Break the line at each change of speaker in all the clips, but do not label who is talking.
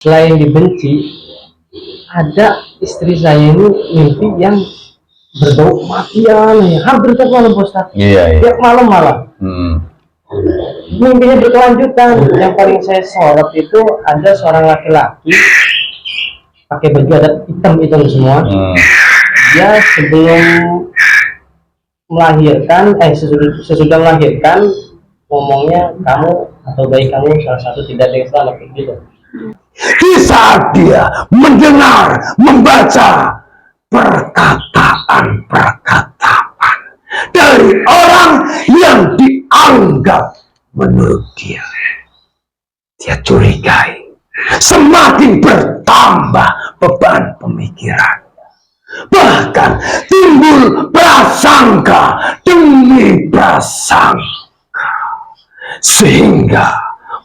Selain dibenci, ada istri saya ini mimpi yang berbau kematian ya, hampir tiap malam Ustaz.
Iya.
Tiap malam malah. Mimpinya berkelanjutan. Yang paling saya sorot itu ada seorang laki-laki pakai baju adat hitam semua. Dia sebelum melahirkan, sesudah melahirkan ngomongnya kamu atau bayi kamu salah satu tidak ada yang selamat gitu.
Di saat dia mendengar, membaca perkataan-perkataan dari orang yang dianggap menurut dia curigai, semakin bertambah beban pemikirannya, bahkan timbul prasangka demi prasangka, sehingga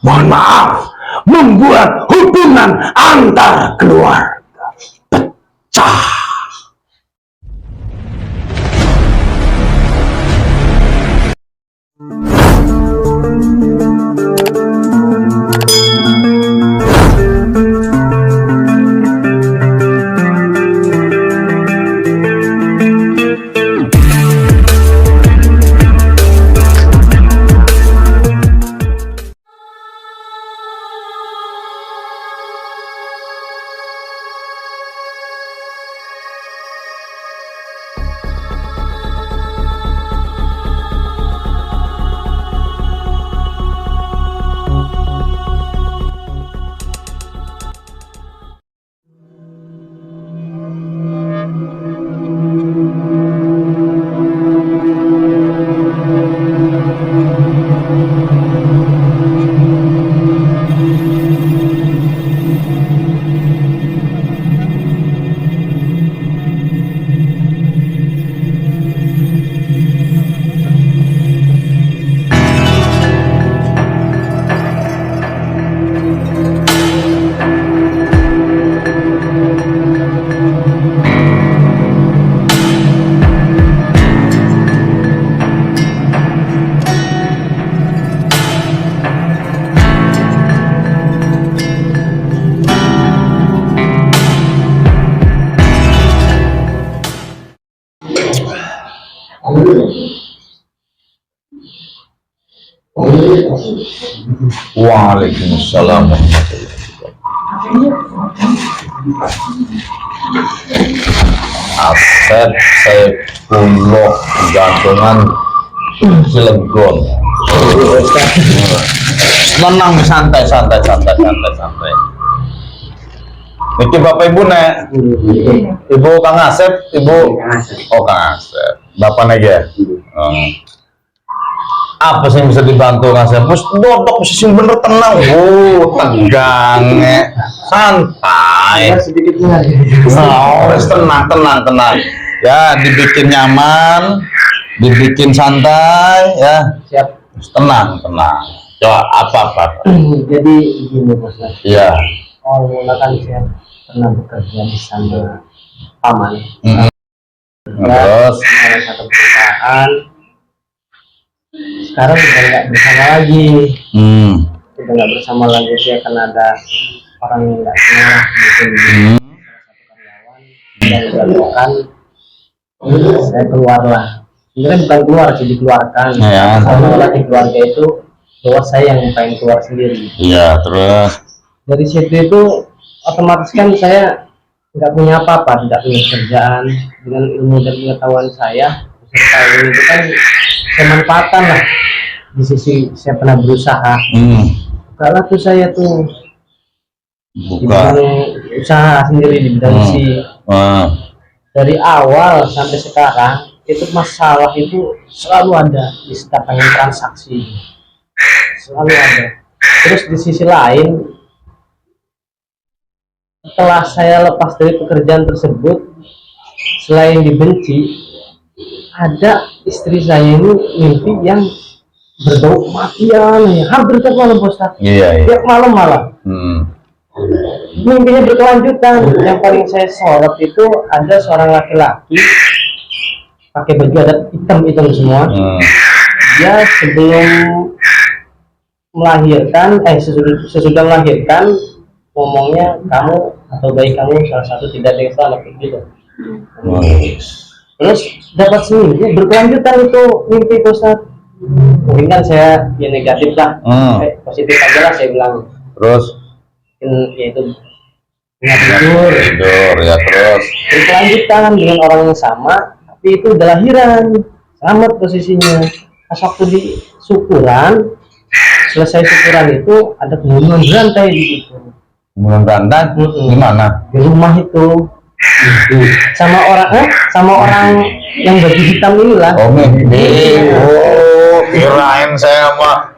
mohon maaf membuat hubungan antar keluarga pecah.
Waalaikumsalam. Asep Saifullah gantungan Cilegon. Tenang, santai. Niki Bapak Ibu nek. Ibu Kang Asep, Ibu. Oh Kang Asep. Bapak nek ya. Apa sih yang bisa dibantu Kang Asep? Mus dodok sing bener tenang. Tegang. Santai. Tenang. Ya, dibikin nyaman, dibikin santai ya.
Siap.
Tenang. Coba apa?
Jadi begini Bos.
Iya.
Mula kan saya pernah bekerja di sana paman.
Terus
Salah satu perusahaan. Sekarang sudah nggak bersama lagi. Sudah nggak bersama lagi, saya akan ada orang yang nggak kenal mungkin salah satu karyawan dan saya keluarlah. Sebenarnya bukan keluar sih, dikeluarkan.
Ya.
Sama lagi keluarga itu bahwa saya yang pengen keluar sendiri.
iya, terus
Dari situ itu otomatis kan saya nggak punya apa-apa, tidak punya kerjaan. Dengan ilmu dan pengetahuan saya beserta ilmu itu kan saya manfaatkan lah. Di sisi saya pernah berusaha. Kalau tuh saya tuh di
buka.
bidang usaha sendiri di bidang isi. Dari awal sampai sekarang itu masalah itu selalu ada di setiap pengen transaksi, selalu ada. Terus di sisi lain, setelah saya lepas dari pekerjaan tersebut, selain dibenci, ada istri saya ini mimpi yang berbau kematian ya, hampir tiap malam Ustaz.
Iya.
Tiap malam malah. Mimpinya berkelanjutan. Yang paling saya sorot itu ada seorang laki-laki pakai baju adat hitam semua. Dia sebelum melahirkan, sesudah melahirkan ngomongnya kamu atau bayi kamu salah satu tidak ada yang selamat kayak gitu. Terus dapat seminggu berkelanjutan itu mimpi Pak Ustadz. Mungkin kan saya ya negatif lah, positif aja lah saya bilang.
Terus
Ya itu nggak tidur.
tidur ya, terus
Berkelanjutan dengan orang yang sama, tapi itu udah lahiran, selamat posisinya. Pas waktu di syukuran, selesai syukuran itu ada pembunuhan berantai di situ.
kemudian berantai gimana?
Di rumah itu sama orang yang baju hitam inilah.
Oh, mimpi. Oh, kirain saya mah.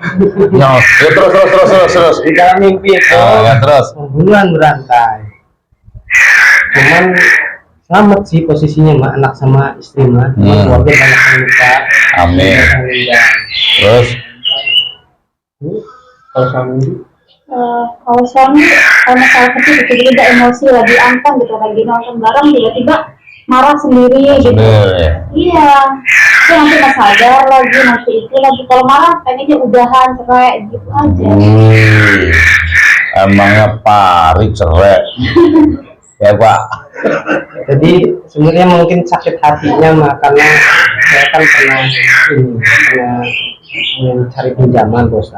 Ya, terus.
Di dalam mimpi itu
Ya, terus.
pembunuhan berantai. Cuman selamat sih posisinya mah, anak sama istri mah, keluarga banyak yang luka.
Amin. Terus
Kalau suami
Kalau suami, kalau masalah kecil itu juga emosi lagi anteng gitu, lagi nonton bareng tiba-tiba marah sendiri gitu. Iya, itu nanti nggak sadar lagi, nanti itu lagi kalau marah pengennya udahan, cerai gitu aja.
Emangnya Pari cerai? Ya Pak.
jadi sebenarnya mungkin sakit hatinya mah, karena saya kan pernah cari pinjaman bos,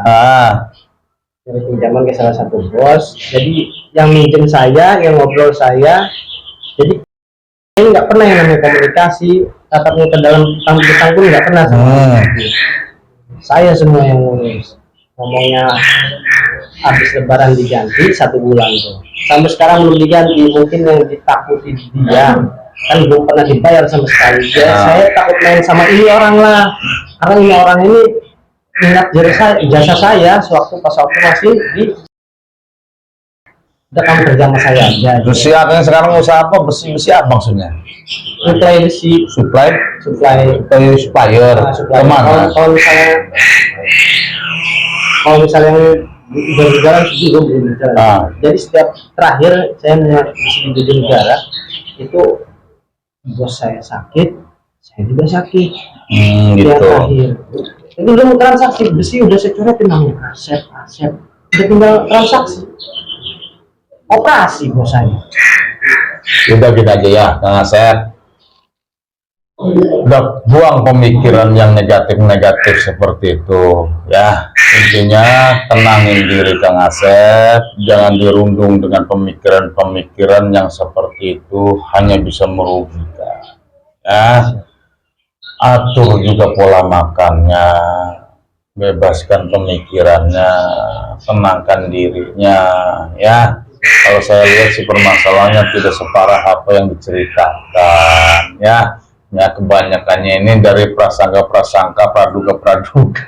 cari pinjaman ke salah satu bos. Jadi yang minjem saya, yang ngobrol saya, jadi ini nggak pernah yang namanya komunikasi, tatap muka dalam tanggung pun nggak pernah sama saya, semua yang ngurus. Ngomongnya habis lebaran diganti 1 bulan tuh, sampai sekarang belum diganti. Mungkin yang ditakuti dia kan belum pernah dibayar sama sekali. Saya takut main sama ini orang lah, karena ini orang ini minat jasa saya sewaktu pas waktu masih di udah kamu kerja sama saya aja.
Terus siapnya sekarang usaha apa? Besi apa maksudnya?
Supply besi, supplier.
Kemana?
Kalau misalnya udah berjalan belum berjalan. Jadi setiap terakhir saya di negara itu bos saya sakit, saya juga sakit.
Gitu.
Terakhir itu udah mau transaksi besi, udah saya coretin namanya aset, udah tinggal transaksi, operasi bos saya.
Udah gitu aja ya, Kang Asep. Udah buang pemikiran yang negatif seperti itu ya. Intinya tenangin diri Kang Asep, jangan dirundung dengan pemikiran-pemikiran yang seperti itu, hanya bisa merugikan ya. Atur juga pola makannya, bebaskan pemikirannya, tenangkan dirinya ya. Kalau saya lihat sih permasalahannya tidak separah apa yang diceritakan ya. Ya, kebanyakannya ini dari prasangka, praduga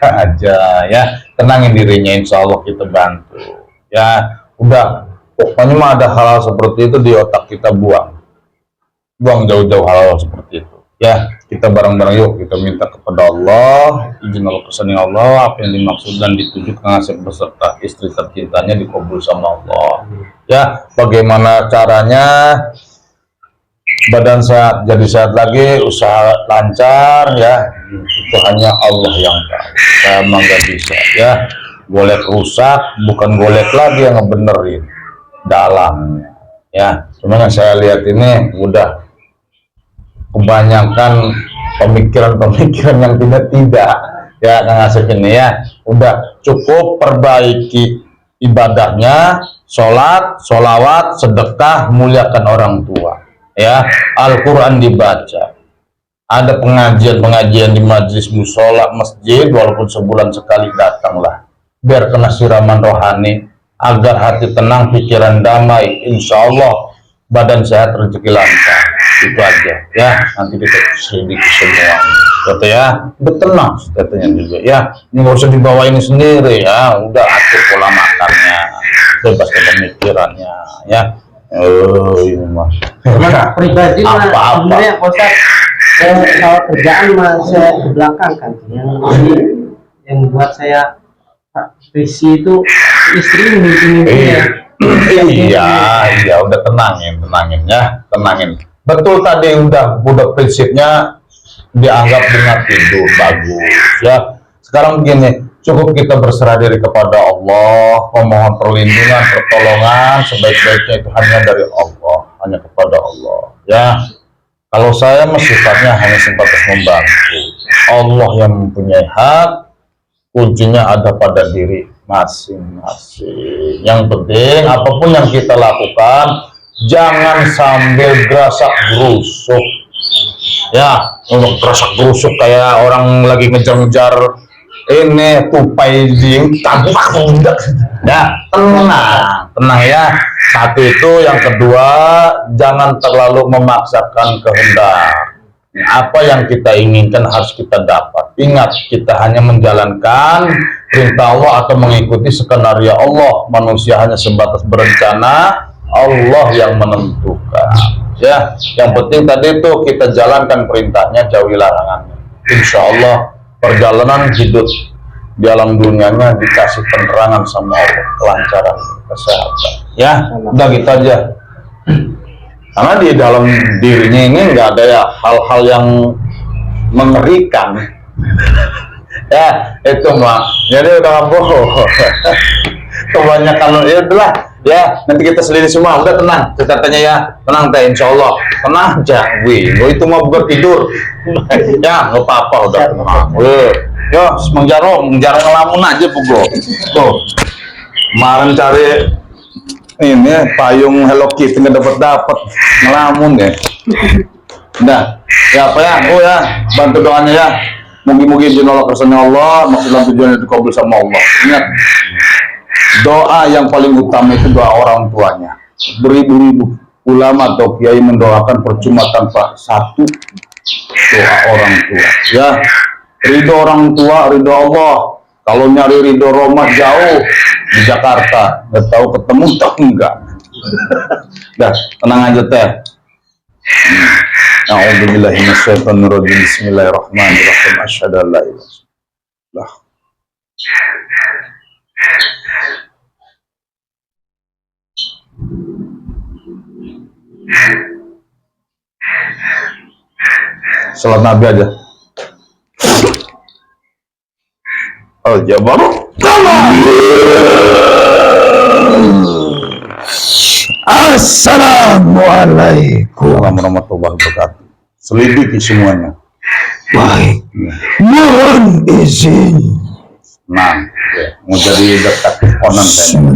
aja ya. Tenangin dirinya, insya Allah kita bantu ya. Udah, pokoknya mah ada hal-hal seperti itu di otak kita, buang jauh-jauh hal-hal seperti itu ya. Kita bareng-bareng yuk, kita minta kepada Allah, izin Allah, kesenangan Allah, apa yang dimaksud dan dituju Kang Asep beserta istri tercintanya dikabul sama Allah ya. Bagaimana caranya badan sehat, jadi sehat lagi, usaha lancar ya, itu hanya Allah yang tahu. Saya emang gak bisa ya. Golek rusak, bukan golek lagi yang ngebenerin dalamnya ya. Cuman yang saya lihat ini udah kebanyakan pemikiran yang tidak ya Kang Asep ini ya. Udah cukup perbaiki ibadahnya, sholat, sholawat, sedekah, muliakan orang tua ya. Al-Quran dibaca, ada pengajian di majelis musola masjid, walaupun sebulan sekali datanglah, biar kena siraman rohani, agar hati tenang, pikiran damai, insya Allah badan sehat, rezeki lancar. Itu aja ya, nanti kita selidiki semua kata ya. Udah tenang katanya juga ya, ini nggak usah dibawa ini sendiri ya. Udah atur pola makannya, bebaskan pemikirannya ya. Ini mah
Pribadi mah
apa-apa
sebenarnya Ustaz, kalau kerjaan mah saya ke belakang kan, yang buat saya visi itu istri mimpi-mimpinya.
Iya, udah tenangin ya, tenangin. Betul tadi udah prinsipnya dianggap dengan tidur bagus ya. Sekarang begini, Cukup kita berserah diri kepada Allah, memohon perlindungan, pertolongan, sebaik-baiknya itu hanya dari Allah, hanya kepada Allah. Ya, kalau saya sifatnya hanya sebatas membantu. Allah yang mempunyai hak, kuncinya ada pada diri masing-masing. Yang penting apapun yang kita lakukan, jangan sambil gerasak gerusuk. Ya, untuk gerasak gerusuk kayak orang lagi ngejar-ngejar ini tupai di tabrak tidak. Ya, tenang ya. Satu itu, yang kedua, jangan terlalu memaksakan kehendak. Apa yang kita inginkan harus kita dapat. Ingat, kita hanya menjalankan perintah Allah atau mengikuti skenario Allah. Manusia hanya sebatas berencana, Allah yang menentukan. Ya, yang penting tadi itu kita jalankan perintahnya, jauhi larangannya. Insya Allah perjalanan hidup di alam dunianya dikasih penerangan sama Allah, kelancaran, kesehatan. Ya, udah gitu aja. Karena di dalam dirinya ini nggak ada ya hal-hal yang mengerikan. Ya, itu mah. Jadi udah bohong. Kebanyakan ya itulah. Ya, nanti kita selidiki semua. Udah tenang, ceritanya ya. Tenang teh, insya Allah. Tenang aja, itu mah bukan tidur. Ya, nggak apa-apa, udah tenang. Yo, mengjaro ngelamun aja pugo. Tuh, kemarin cari ini payung Hello Kitty nggak dapat ngelamun ya. Udah, ya apa ya? Oh ya, bantu doanya ya. Mugi-mugi jenolak kersane Allah, maksudnya tujuannya dikabul sama Allah. Ingat, doa yang paling utama itu doa orang tuanya. Beribu-ribu ulama atau kiai mendoakan percuma tanpa satu doa orang tua. Ya, ridho orang tua, ridho Allah. Kalau nyari ridho Roma jauh di Jakarta, nggak tahu ketemu tak enggak. Dah, tenang aja teh. A'udzubillahi minasyaitonirrajim. Bismillahirrahmanirrahim. Asyhadu an la ilaha illallah. Salat Nabi aja. Oh, jabar.
Assalamualaikum
Warahmatullahi wabarakatuh. Selidiki semuanya.
Baik, mohon izin.
Nah, ya, mau jadi detektif Conan kayaknya.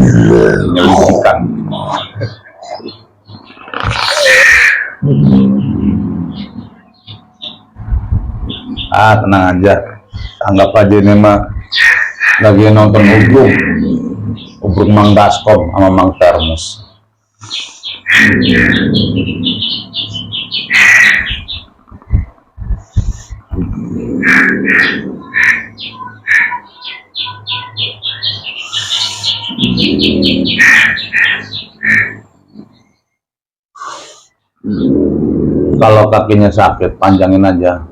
Menyelidikan. Tenang aja. Anggap aja ini mah lagi nonton Ubruk Mang Baskom sama Mang Termos. Kalau kakinya sakit, panjangin aja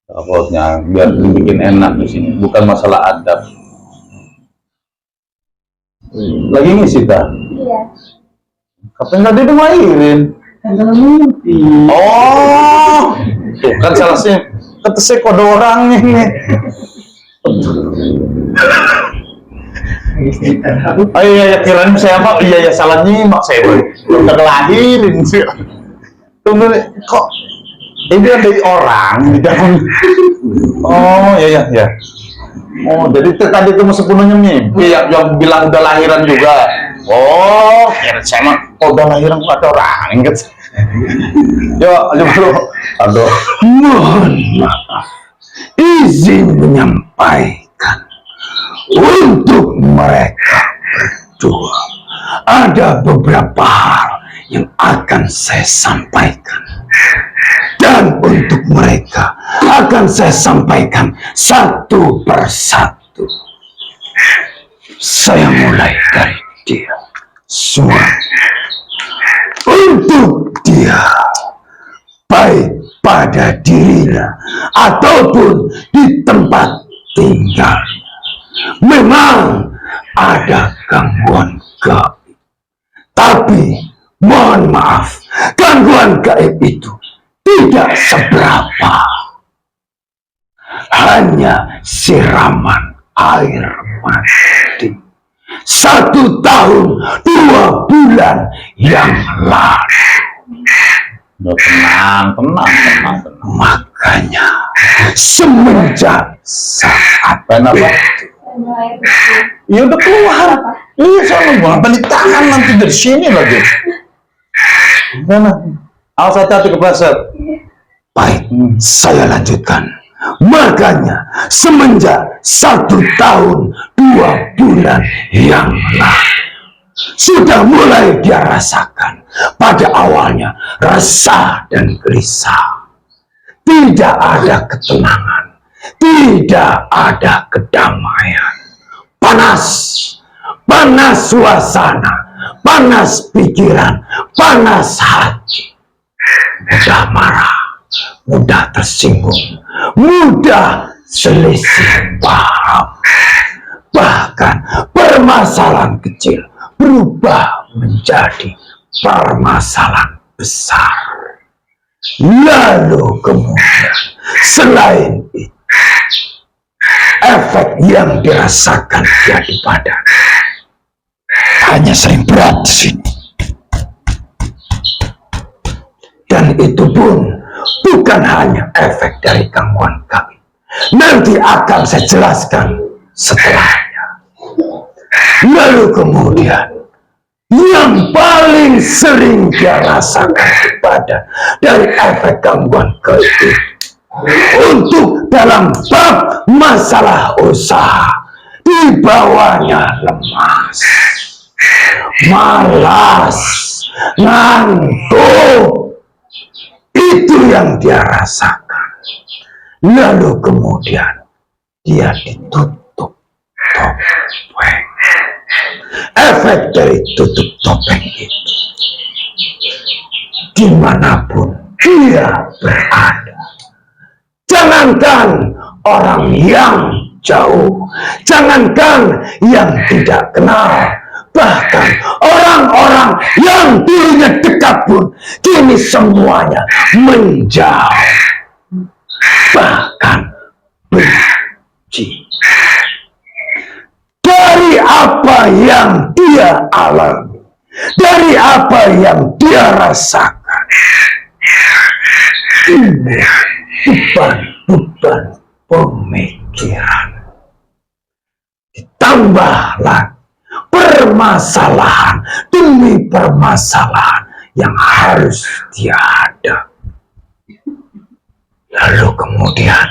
takutnya biar dibikin enak di sini. Bukan masalah adab. Lagi ngisi dah.
Iya.
Kapan tadi itu ngairin?
mimpi.
Oh, tuh kan salah sih. Kata saya kode orang ini. Oh iya, kirain saya apa? Iya, salah nyimak saya. Udah kelahirin sih. Tunggu, kok ini kan dari orang di dalam. Oh iya. Oh, jadi tadi itu sepenuhnya mimpi yang bilang udah lahiran juga. Oh, kira saya mah udah lahiran kok ada orang inget. Yo, dulu. Aduh.
Mohon maaf, izin menyampaikan untuk mereka berdua ada beberapa hal yang akan saya sampaikan, dan untuk mereka akan saya sampaikan satu persatu. Saya mulai dari dia. Semua untuk dia, baik pada dirinya ataupun di tempat tinggal, memang ada gangguan gaib. Tapi mohon maaf, gangguan gaib itu tidak seberapa. hanya siraman air mati 1 tahun 2 bulan yang lalu.
Tenang.
Makanya semenjak saat
Kenapa?
itu,
Ya udah keluar. Iya sana gua balik tangan nanti dari sini lagi. Mana? Awas hati-hati kepleset.
baik, saya lanjutkan. Makanya semenjak 1 tahun 2 bulan yang lalu sudah mulai dia rasakan. Pada awalnya resah dan gelisah, tidak ada ketenangan, tidak ada kedamaian, panas suasana, panas pikiran, panas hati, mudah marah, mudah tersinggung, mudah selisih paham, bahkan permasalahan kecil berubah menjadi permasalahan besar. Lalu kemudian selain itu, efek yang dirasakan dia di badan hanya sering berat di sini. Dan itu pun bukan hanya efek dari gangguan kami. Nanti akan saya jelaskan setelahnya. Lalu kemudian yang paling sering dia rasakan di badan dari efek gangguan itu, untuk dalam bab masalah usaha, dibawanya lemas, malas, ngantuk. Itu yang dia rasakan. Lalu kemudian dia ditutup topeng. Efek dari tutup topeng itu, dimanapun dia berada, jangankan orang yang jauh, jangankan yang tidak kenal, bahkan orang-orang yang dulunya dekat pun kini semuanya menjauh, bahkan benci. Dari apa yang dia alami, dari apa yang dia rasakan, ini beban pemikiran. Ditambah lagi permasalahan demi permasalahan yang harus dia hadapi. Lalu kemudian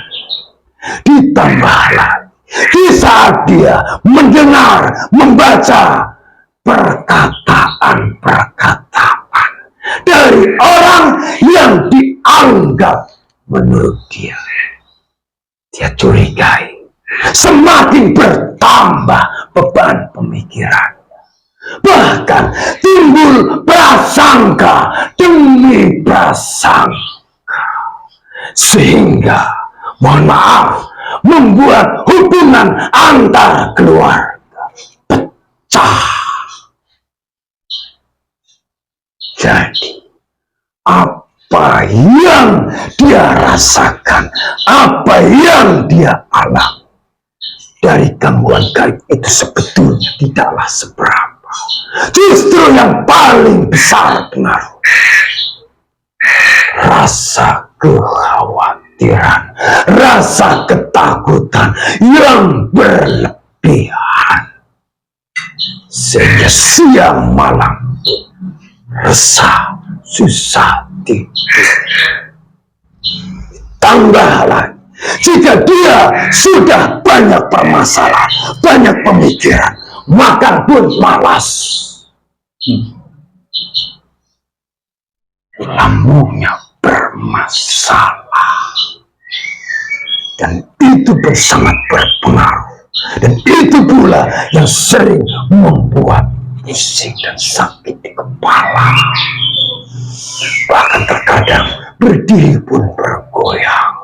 ditambah lagi di saat dia mendengar, membaca perkataan-perkataan dari orang yang dianggap menurut dia curigai, semakin bertambah beban pemikirannya. Bahkan timbul prasangka demi prasangka, sehingga mohon maaf membuat hubungan antar keluarga pecah. Jadi apa yang dia rasakan, apa yang dia alami dari gangguan gaib itu sebetulnya tidaklah seberapa. Justru yang paling besar pengaruh rasa kekhawatiran, rasa ketakutan yang berlebihan, sehingga siang malam resah, susah tidur. Tambah lagi, jika dia sudah banyak permasalahan, banyak pemikiran, makan pun malas, lambungnya bermasalah, dan itu sangat berpengaruh, dan itu pula yang sering membuat pusing dan sakit di kepala, bahkan terkadang berdiri pun bergoyang,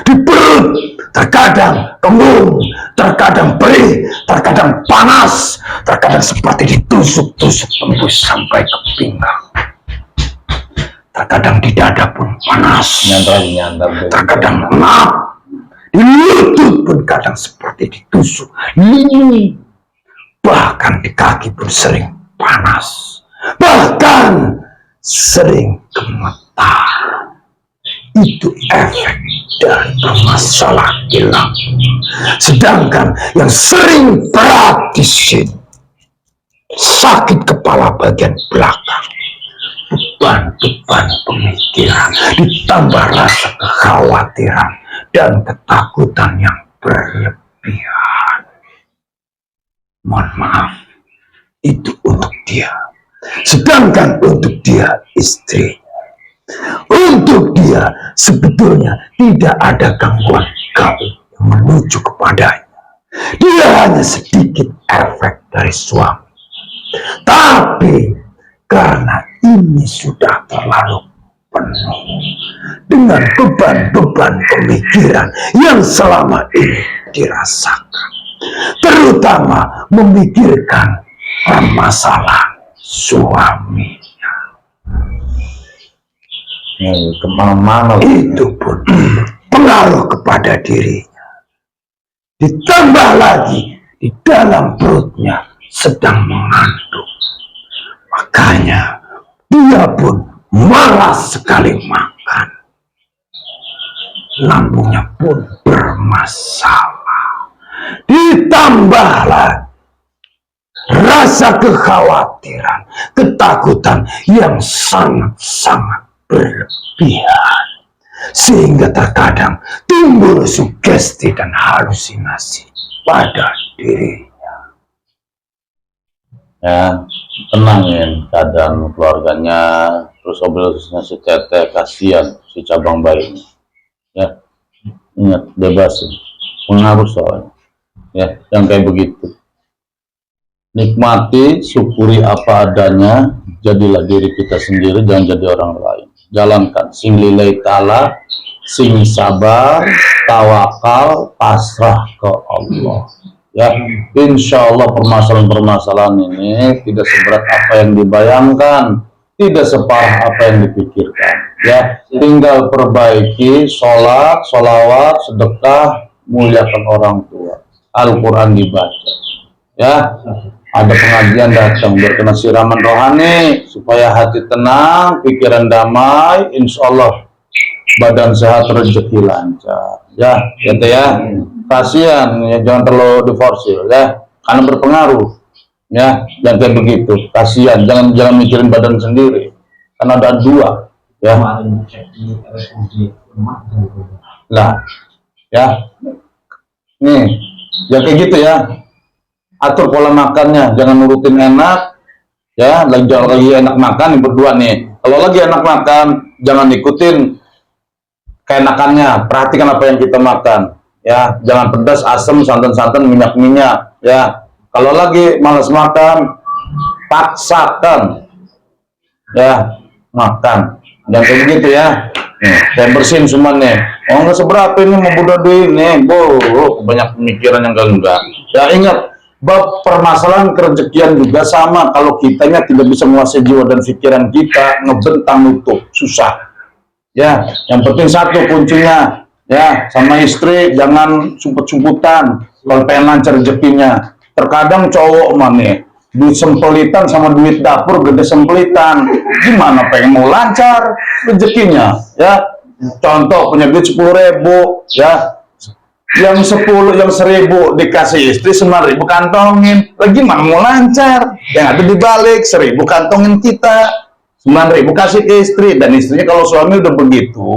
di perut terkadang kembung, terkadang perih, terkadang panas, terkadang seperti ditusuk-tusuk tembus sampai ke pinggang. Terkadang di dada pun panas, terkadang enak, di lutut pun kadang seperti ditusuk lilin, bahkan di kaki pun sering panas, bahkan sering gemetar. Itu efek dari bermasalah hilang. Sedangkan yang sering berat di sini, sakit kepala bagian belakang, beban-beban pemikiran, ditambah rasa kekhawatiran dan ketakutan yang berlebihan. Mohon maaf, itu untuk dia. Sedangkan untuk dia istrinya, untuk dia sebetulnya tidak ada gangguan gaib yang menuju kepadanya. Dia hanya sedikit efek dari suami. Tapi karena ini sudah terlalu penuh dengan beban-beban pemikiran yang selama ini dirasakan, terutama memikirkan permasalahan suaminya,
kemana-mana
itu pun pengaruh kepada dirinya. Ditambah lagi di dalam perutnya sedang mengandung, makanya dia pun malas sekali makan. Lambungnya pun bermasalah. Ditambah lagi rasa kekhawatiran, ketakutan yang sangat-sangat berlebihan, sehingga terkadang timbul sugesti dan halusinasi pada dirinya.
Ya, tenangin keadaan keluarganya, terus obrolannya si Teteh, kasihan si cabang bayinya. Ya, ingat, bebasin, pengaruh soalnya. Ya, yang kayak begitu. Nikmati, syukuri apa adanya, jadilah diri kita sendiri, jangan jadi orang lain. Jalankan, sing lillahi ta'ala, sing sabar, tawakal, pasrah ke Allah. Ya, insya Allah permasalahan-permasalahan ini tidak seberat apa yang dibayangkan, tidak separah apa yang dipikirkan. Ya, tinggal perbaiki sholat, sholawat, sedekah, muliakan orang tua, Al-Quran dibaca. Ya, ada pengajian datang, berkena siraman rohani supaya hati tenang, pikiran damai, insya Allah badan sehat, rezeki lancar. Ya, gitu ya. Kasihan, ya, jangan terlalu diforsir, ya, karena berpengaruh, ya, jangan kayak begitu. Kasihan, jangan mikirin badan sendiri, karena ada dua, ya. Nah, ya, nih, ya kayak gitu ya. Atur pola makannya, jangan nurutin enak, ya. Lagi enak makan nih berdua nih. Kalau lagi enak makan, jangan ikutin keenakannya. Perhatikan apa yang kita makan. Ya, jangan pedas, asam, santan-santan, minyak-minyak. Ya, kalau lagi malas makan, paksakan, ya, makan. Dan kayak begitu ya. Nih, saya bersihin semua nih. Oh, nggak seberapa ini mau bunuh diri nih, banyak pemikiran yang enggak. Ya, ingat, bab permasalahan kerezekian juga sama. Kalau kitanya tidak bisa menguasai jiwa dan pikiran kita, ngebentang nutup, susah. Ya, yang penting satu kuncinya. Ya, sama istri jangan sumput-sumputan kalau pengen lancar rezekinya. Terkadang cowok mah nih, duit sempelitan sama duit dapur gede sempelitan. Gimana pengen mau lancar rezekinya? Ya, contoh punya duit 10.000, ya, yang 10, yang 1.000 dikasih istri, 9.000 kantongin. Lagi mana mau lancar? Yang ada dibalik 1.000 kantongin kita, 9.000 kasih ke istri. Dan istrinya kalau suami udah begitu,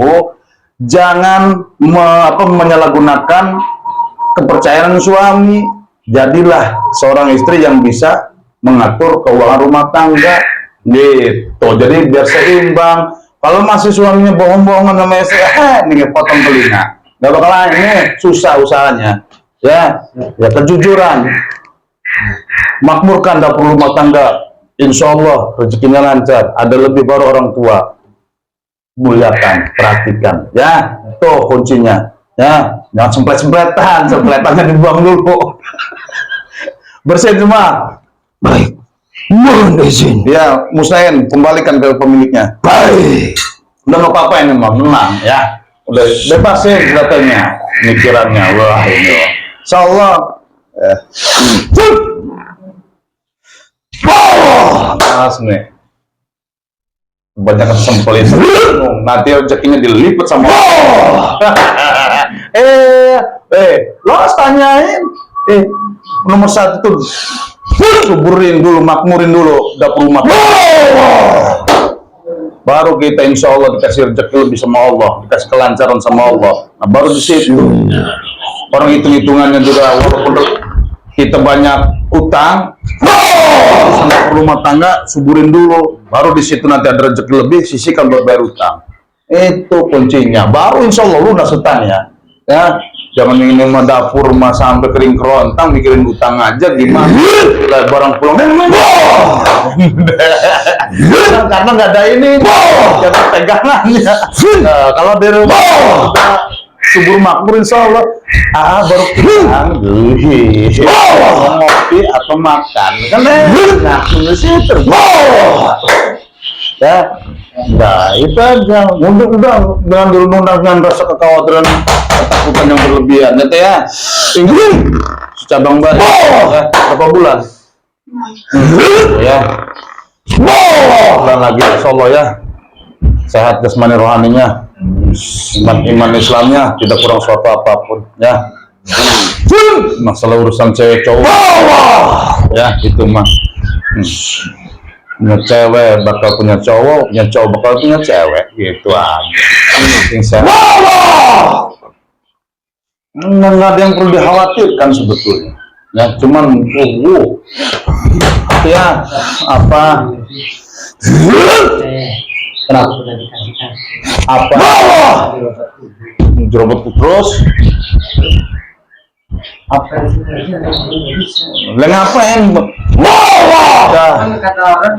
jangan menyalahgunakan kepercayaan suami. Jadilah seorang istri yang bisa mengatur keuangan rumah tangga, gitu. Jadi biar seimbang. Kalau masih suaminya bohong-bohongan sama istri, ini potong telinga, nggak bakalan, ini susah usahanya. Ya, ya, kejujuran, makmurkan dapur rumah tangga, insya Allah rezekinya lancar. Ada lebih baru orang tua, muliakan, perhatikan, ya, tuh kuncinya. Ya, jangan sempletannya dibuang dulu. Bersihin semua.
Baik, mohon izin.
Ya, musnahin, kembalikan ke pemiliknya.
Baik.
Udah nggak apa-apa ini, Bang, tenang ya. Udah bebasin datanya. mikirannya. Wah ini insyaallah pas nih banyak sempelin nanti rezekinya dilipat sama lo harus tanyain nomor satu tuh suburin dulu, makmurin dulu dapur rumah, baru kita insya Allah dikasih rezeki lebih sama Allah, dikasih kelancaran sama Allah. Nah baru di situ orang hitung-hitungannya juga, walaupun kita banyak utang sama rumah tangga, suburin dulu, baru di situ nanti ada rezeki lebih, sisihkan buat bayar utang. Itu kuncinya, baru insya Allah lunas utangnya. Ya, jangan ingin rumah dapur rumah sampai kering kerontang mikirin utang aja gimana? Lah barang pulang karena nggak ada ini, jangan pegangannya. Nah, kalau di rumah subur makmur insya Allah baru pulang ngopi atau makan kan enak situ ya. Nah itu aja, udah jangan dirundung dengan rasa kekhawatiran, ketakutan yang berlebihan ya. Tinggi cabang baru ya, berapa bulan ya, bulan lagi insya Allah ya, sehat jasmani rohaninya, iman Islamnya tidak kurang suatu apapun ya. Masalah urusan cewek cowok ya itu mah punya cewek bakal punya cowok bakal punya cewek gitu aja. Penting sehat, nggak ada yang perlu dikhawatirkan sebetulnya ya, cuman ya apa kenapa apa jerobot terus apa ngapain
Kata orang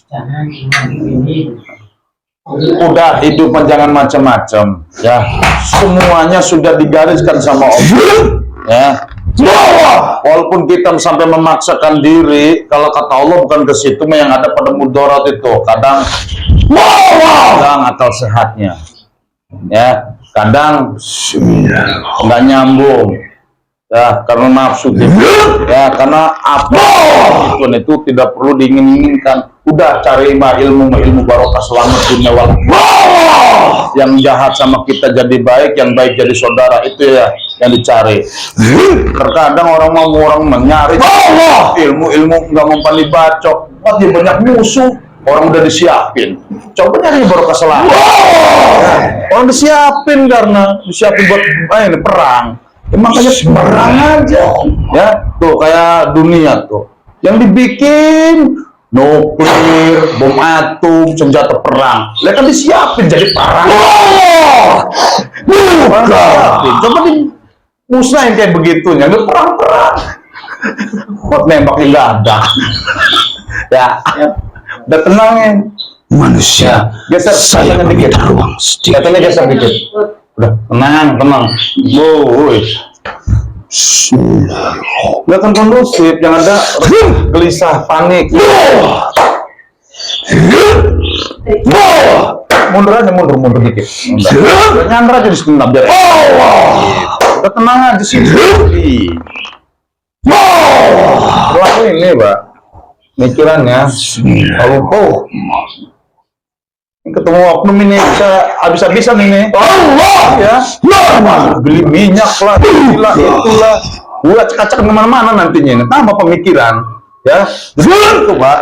jangan ini.
udah hidup jangan macam-macam ya, semuanya sudah digariskan sama Allah ya. Walaupun kita sampai memaksakan diri, kalau kata Allah bukan ke situ, yang ada pada mudarat itu kadang akal sehatnya ya, kadang nggak nyambung ya, karena nafsu ya, karena apa itu tidak perlu diingin-inginkan. Udah cari ilmu barokah selamat dunia wal akhirah. Yang jahat sama kita jadi baik, yang baik jadi saudara, itu ya yang dicari. Terkadang orang menyari ilmu nggak mempan dibacok, dia banyak musuh, orang udah disiapin. Coba nyari barokah selamat. Orang disiapin karena disiapin buat perang. Ya, makanya perang aja ya, tuh kayak dunia tuh yang dibikin nuklir, bom atom, senjata perang, mereka kan disiapin jadi perang. Coba di musnahin kayak begitunya, nggak perang buat nembaknya nggak ada ya, udah tenangin
Manusia,
geser
saya
dikit,
meminta ruang sedikit.
katanya geser dikit. Udah, tenang. Kelihatan kondusif, jangan ada gelisah, panik. Mundur aja, mundur dikit. Nyandra aja di sini, biar. Udah tenang aja sini. Berlaku ini, Pak. Mikirannya, kalau ketemu oknum ini bisa habis-habisan ini. Ya, beli minyak lah, itulah, gula cekacak kemana-mana nantinya. Tambah pemikiran, ya. Itu Pak.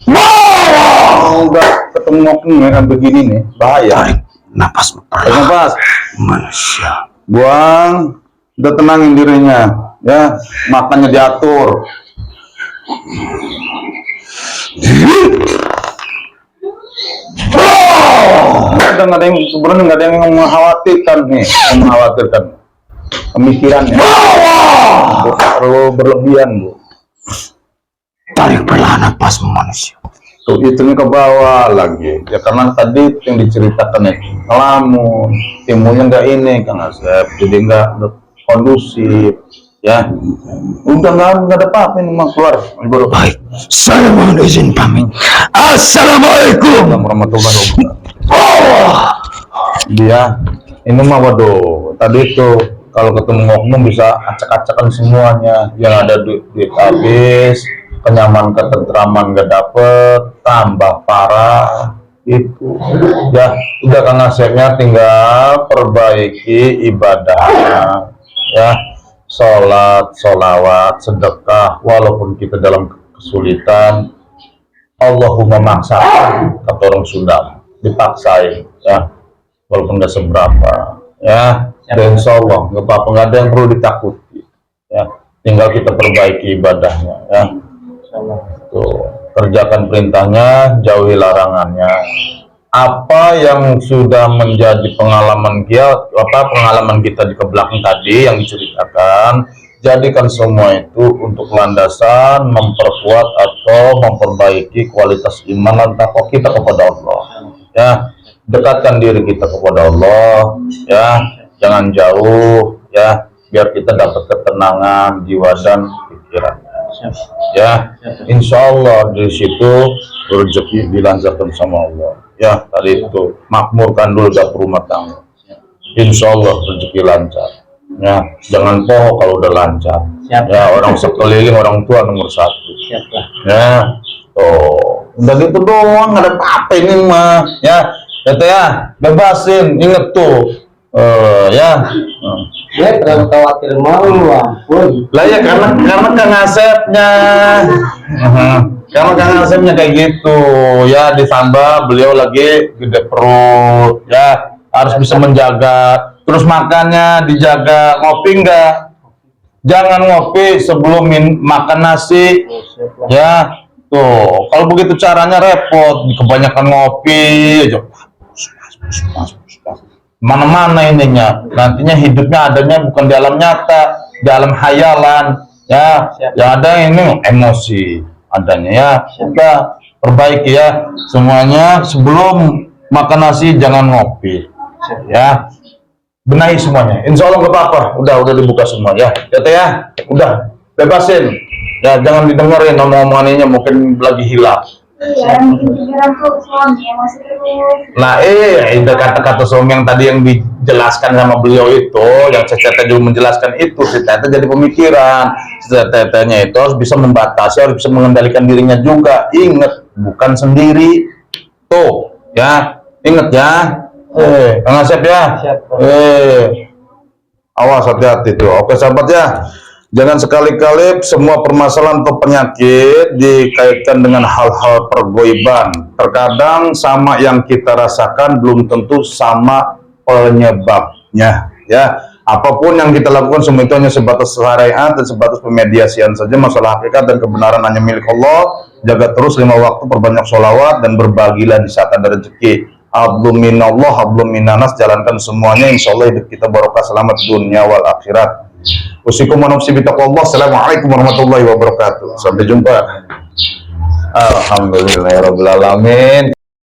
Enggak ketemu oknum yang begini nih, bahaya.
Tarik napas, manusia.
Buang, udah tenangin dirinya, ya. Makannya diatur. Nggak ada yang sebenarnya nggak ada yang mengkhawatirkan pemikirannya terlalu berlebihan, Bu.
Tarik perlahan napas manusia.
Tuh hitungnya ke bawah lagi ya, karena tadi yang diceritakan itu ngelamun, timunnya nggak ini Kang Asep, jadi nggak kondusif ya. Udah nggak ada apa-apa ini, mah keluar.
Baik, saya mohon izin pamit. Assalamualaikum
warahmatullahi wabarakatuh. Dia ini mah waduh tadi itu kalau ketemu oknum bisa acak-acakan semuanya, yang ada duit habis, kenyamanan ketentraman gak dapet, tambah parah itu. Ya udah, Kang Asepnya tinggal perbaiki ibadahnya, ya, sholat, sholawat, sedekah, walaupun kita dalam kesulitan. Allahumma maksakan, kata orang Sunda, dipaksain, ya, walaupun gak seberapa, ya. Dan insya Allah nggak apa-apa, nggak ada yang perlu ditakuti, ya, tinggal kita perbaiki ibadahnya, ya. Tuh, kerjakan perintahnya, jauhi larangannya. Apa yang sudah menjadi pengalaman kita di kebelakang tadi yang diceritakan, jadikan semua itu untuk landasan memperkuat atau memperbaiki kualitas iman dan takwa kita kepada Allah, ya. Dekatkan diri kita kepada Allah, ya, jangan jauh, ya, biar kita dapat ketenangan jiwa dan pikiran, ya. Insya Allah di situ rezeki dilancarkan sama Allah, ya. Tadi itu makmurkan dulu dapur rumah tangga, insya Allah rezeki lancar, ya. Jangan poho kalau udah lancar, ya. Orang sekeliling orang tua nomor satu, ya. Oh, udah gitu doang, nggak ada apa-apa ini mah, ya. Ya, bebasin, inget tuh, ya.
Ya, terlalu khawatir mau, ampun.
Lah ya karena Kang Asepnya, karena Kang Asepnya kayak gitu, ya, ditambah beliau lagi gede perut, ya, harus bisa menjaga. Terus makannya dijaga, ngopi enggak? Jangan ngopi sebelum makan nasi, ya. Tuh, kalau begitu caranya repot, kebanyakan ngopi aja. Mana-mana ininya, nantinya hidupnya adanya bukan di alam nyata, di alam hayalan, ya. Yang ada ini emosi adanya, ya. Udah perbaiki, ya, semuanya. Sebelum makan nasi jangan ngopi, ya. Benahi semuanya, insya Allah nggak apa-apa. Udah dibuka semua, ya. Ya, udah bebasin, ya, jangan didengerin omong-omongannya, mungkin lagi hilang.
Iya, yang bikin pikiran tuh suami masih terus.
Nah, itu kata-kata suami yang tadi yang dijelaskan sama beliau itu, yang si Tete juga menjelaskan itu, si Tete jadi pemikiran. Si Tetenya itu harus bisa membatasi, harus bisa mengendalikan dirinya juga. Ingat, bukan sendiri. Tuh, ya, ingat ya. Kang Asep ya. Awas, hati-hati tuh. Oke sahabat, ya. Jangan sekali-kali semua permasalahan atau penyakit dikaitkan dengan hal-hal pergoiban. Terkadang sama yang kita rasakan belum tentu sama penyebabnya, ya. Apapun yang kita lakukan semua itu hanya sebatas syariat dan sebatas pemediasian saja. Masalah hakikat dan kebenaran hanya milik Allah. Jaga terus 5 waktu, perbanyak sholawat, dan berbagilah di saat ada rezeki. Hablum minallah, hablum minanas, jalankan semuanya, insya Allah hidup kita barokah, selamat dunia wal akhirat. Usikum wa nafsi bitaqwallah. Assalamualaikum warahmatullahi wabarakatuh. Sampai jumpa. Alhamdulillahirabbil alamin.